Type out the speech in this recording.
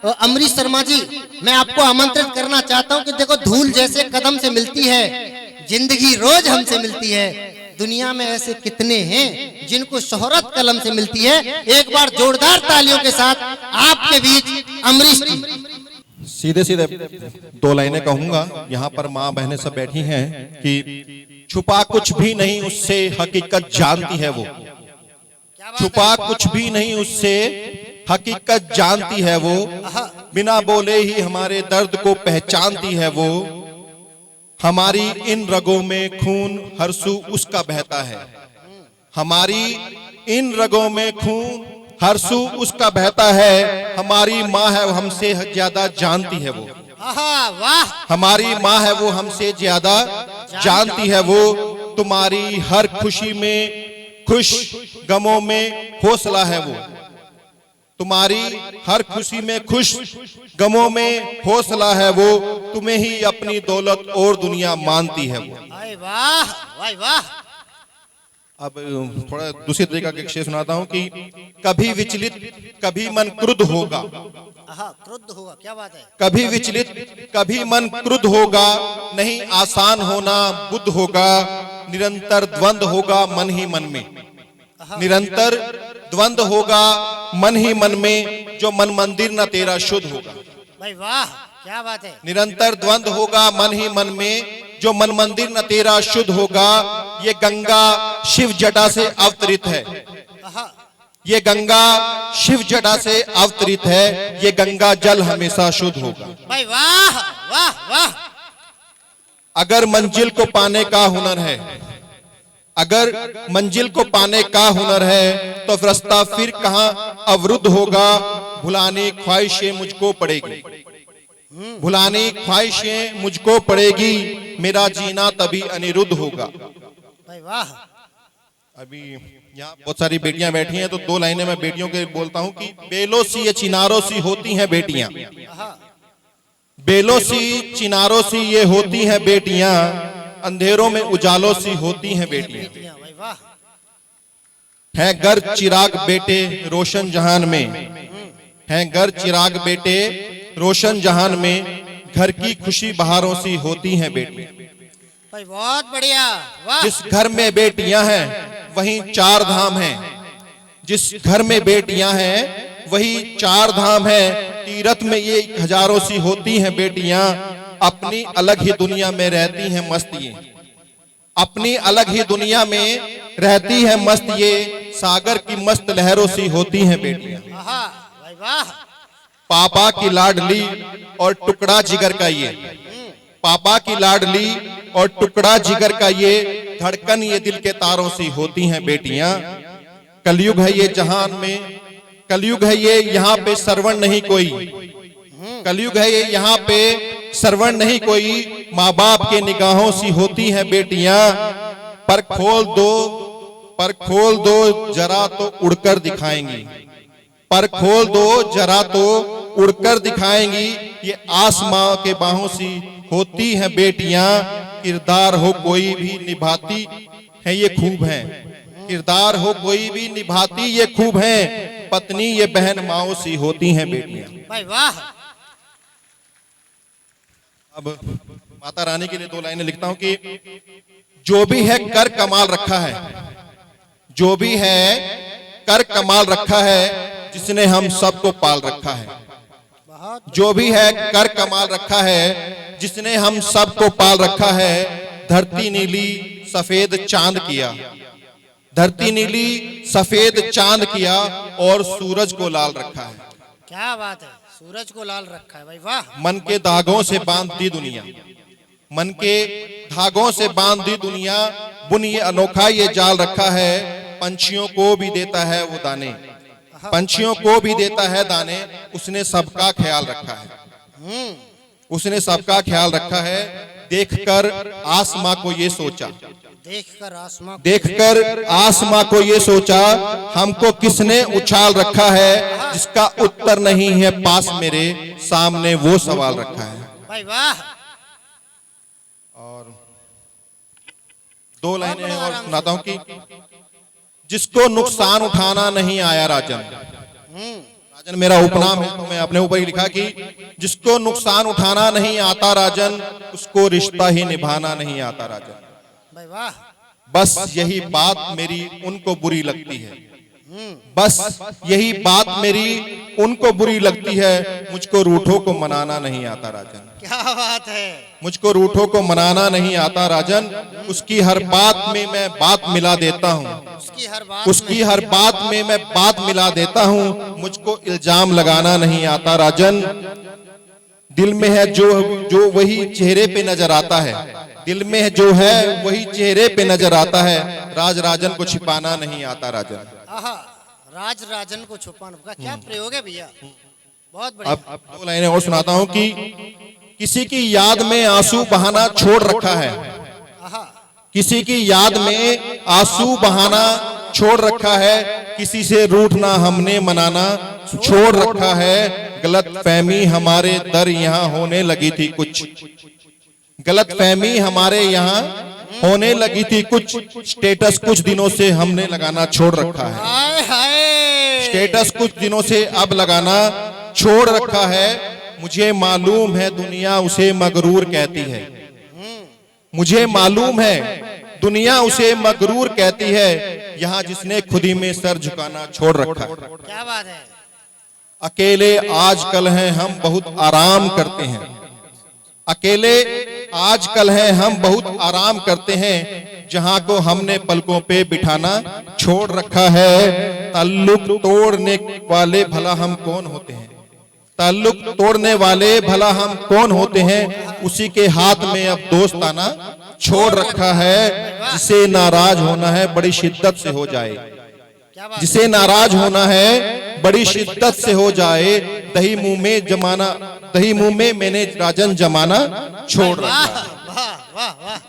अमरीश शर्मा जी, मैं आपको आमंत्रित करना चाहता हूं कि देखो, धूल जैसे कदम से मिलती है, जिंदगी रोज हमसे मिलती है। दुनिया में ऐसे कितने हैं जिनको शोहरत कलम से मिलती है। एक बार जोरदार तालियों के साथ आपके बीच अमरीश जी। सीधे सीधे दो लाइनें कहूंगा। यहाँ पर माँ बहनें सब बैठी हैं कि छुपा कुछ भी नहीं उससे हकीकत जानती है वो, छुपा कुछ भी नहीं उससे हकीकत जानती है वो, बिना बोले ही हमारे दर्द को पहचानती है वो। हमारी इन रगों में खून हरसू उसका बहता है, हमारी इन रगों में खून हरसू उसका बहता है। हमारी माँ है वो हमसे ज्यादा जानती है वो, वाह, हमारी माँ है वो हमसे ज्यादा जानती है वो। तुम्हारी हर खुशी में खुश, गमों में हौसला है वो, तुम्हारी हर खुशी में खुश, गमों में हौसला है वो। तुम्हें ही अपनी दौलत और दुनिया मानती है वो। वाह वाह वाह। अब थोड़ा दूसरी तरीका के शेर सुनाता हूं कि कभी विचलित कभी मन क्रुद्ध होगा, क्रुद्ध होगा, क्या बात है। कभी विचलित कभी मन क्रुद्ध होगा, नहीं आसान होना बुद्ध होगा। निरंतर द्वंद होगा मन ही मन में, निरंतर द्वंद होगा मन ही मन में। जो मन मंदिर न तेरा शुद्ध होगा। भाई वाह, क्या बात है। निरंतर द्वंद होगा मन ही मन में, जो मन मंदिर न तेरा शुद्ध होगा। ये गंगा शिव जटा से अवतरित है, ये गंगा शिव जटा से अवतरित है। ये गंगा जल हमेशा शुद्ध होगा। भाई वाह वाह वाह। अगर मंजिल को पाने का हुनर है, अगर मंजिल को पाने का हुनर है, तो रास्ता फिर कहां अवरुद्ध होगा। भुलाने ख्वाहिशें मुझको पड़ेगी, भुलाने ख्वाहिशें मुझको पड़ेगी। मेरा जीना तभी अनिरुद्ध होगा। भाई वाह। अभी यहाँ बहुत सारी बेटियां बैठी हैं, तो दो लाइनें मैं बेटियों के बोलता हूँ कि बेलों सी ये चिनारों सी होती हैं बेटियां, बेलों सी चिनारों सी ये होती हैं बेटियां। अंधेरों में उजालों सी होती हैं बेटियां। है घर चिराग बेटे रोशन जहान में, है घर चिराग बेटे रोशन जहान में। घर की खुशी बहारों सी होती हैं बेटियां। भाई बहुत बढ़िया, वाह। जिस घर में बेटियां हैं वहीं चार धाम हैं, जिस घर में बेटियां हैं वही चार धाम है। तीरथ में ये हजारों सी होती हैं बेटियां। अपनी अलग ही दुनिया में रहती हैं मस्त ये, अपनी अलग ही दुनिया में रहती है मस्त ये। सागर की मस्त लहरों सी होती हैं बेटियां। भाई वाह। पापा की लाडली और टुकड़ा जिगर का ये, पापा की लाडली और टुकड़ा जिगर का ये। धड़कन ये दिल के तारों सी होती हैं बेटियां। कलयुग है ये जहान में, कलयुग है ये यहाँ पे श्रवण नहीं कोई, कलयुग है ये यहाँ पे श्रवण नहीं कोई। माँ बाप के निगाहों सी होती हैं बेटियां। पर खोल दो जरा तो उड़कर दिखाएंगी, पर खोल दो जरा तो उड़कर दिखाएंगी। ये आसमां के बाहों सी होती हैं बेटियां। किरदार हो कोई भी निभाती है ये खूब है, किरदार हो कोई भी निभाती ये खूब है। पत्नी ये बहन माओ सी होती हैं बेटियां। भाई वाह। अब माता रानी के लिए दो लाइनें लिखता हूं कि जो भी है कर कमाल रखा है, जो भी है कर कमाल रखा है। जिसने हम सबको पाल रखा है, जो भी है कर कमाल रखा है। जिसने हम सबको पाल रखा है। धरती नीली सफेद चांद किया, धरती नीली सफेद चांद किया। और सूरज को लाल रखा है। क्या बात है, सूरज को लाल रखा है। भाई वाह। मन के धागों से बांध दी दुनिया, मन के धागों से बांध दी दुनिया। बुन ये अनोखा ये जाल रखा है। पंछियों को भी देता है वो दाने, पंछियों को भी देता है दाने। उसने सबका ख्याल रखा है, उसने सबका ख्याल रखा है। देखकर आसमां को ये सोचा, देखकर आसमां को ये सोचा। हमको किसने उछाल रखा है। जिसका उत्तर नहीं है पास मेरे सामने वो सवाल रखा है। भाई वाह। और दो लाइनें और सुनाता हूं कि जिसको नुकसान उठाना नहीं आया राजन, राजन मेरा उपनाम है, तो मैं अपने ऊपर ही लिखा कि जिसको नुकसान उठाना नहीं आता राजन, उसको रिश्ता ही निभाना नहीं आता राजन। भाई वाह। बस यही बात मेरी उनको बुरी लगती है, बस यही बात मेरी उनको बुरी लगती है, मुझको रूठों को मनाना नहीं आता राजन। क्या बात है। मुझको रूठों को मनाना नहीं आता राजन, उसकी हर बात में मैं बात मिला देता हूँ, उसकी हर बात में मैं बात मिला देता हूँ, मुझको इल्जाम लगाना नहीं आता राजन। दिल में है जो वही चेहरे पे नजर आता है, दिल में जो है वही चेहरे पे नजर आता है, राज राजन को छिपाना नहीं आता राजन। आहा, राज राजन को छुपाना का क्या प्रयोग है भैया, बहुत बढ़िया। अब 2 लाइनें और सुनाता हूँ कि किसी की याद में आंसू बहाना छोड़ रखा है, आहा, किसी की याद में आंसू बहाना छोड़ रखा है, किसी से रूठना हमने मनाना छोड़ रखा है, गलत फहमी हमारे दर यहाँ होने लगी थी कुछ, गलत फहमी हमारे यहाँ होने लगी थी कुछ, स्टेटस कुछ दिनों से हमने लगाना छोड़ रखा है, हाय हाय, स्टेटस कुछ दिनों से अब लगाना छोड़ रखा है, मुझे मालूम है दुनिया उसे मगरूर कहती है, मुझे मालूम है दुनिया उसे मगरूर कहती है, यहाँ जिसने खुद ही में सर झुकाना छोड़ रखा है। क्या बात है। अकेले आजकल हैं हम बहुत आराम करते हैं, अकेले आजकल हैं हम बहुत आराम करते हैं, जहां को हमने पलकों पे बिठाना छोड़ रखा है, ताल्लुक तोड़ने वाले भला हम कौन होते हैं, ताल्लुक तोड़ने वाले भला हम कौन होते हैं, उसी के हाथ में अब दोस्ताना छोड़ रखा है, जिसे नाराज होना है बड़ी शिद्दत से हो जाए, जिसे नाराज होना है बड़ी शिद्दत से हो जाए, दही मुंह में जमाना, दही मुंह में मैंने राजन जमाना छोड़ रखा है। वाह वाह वाह।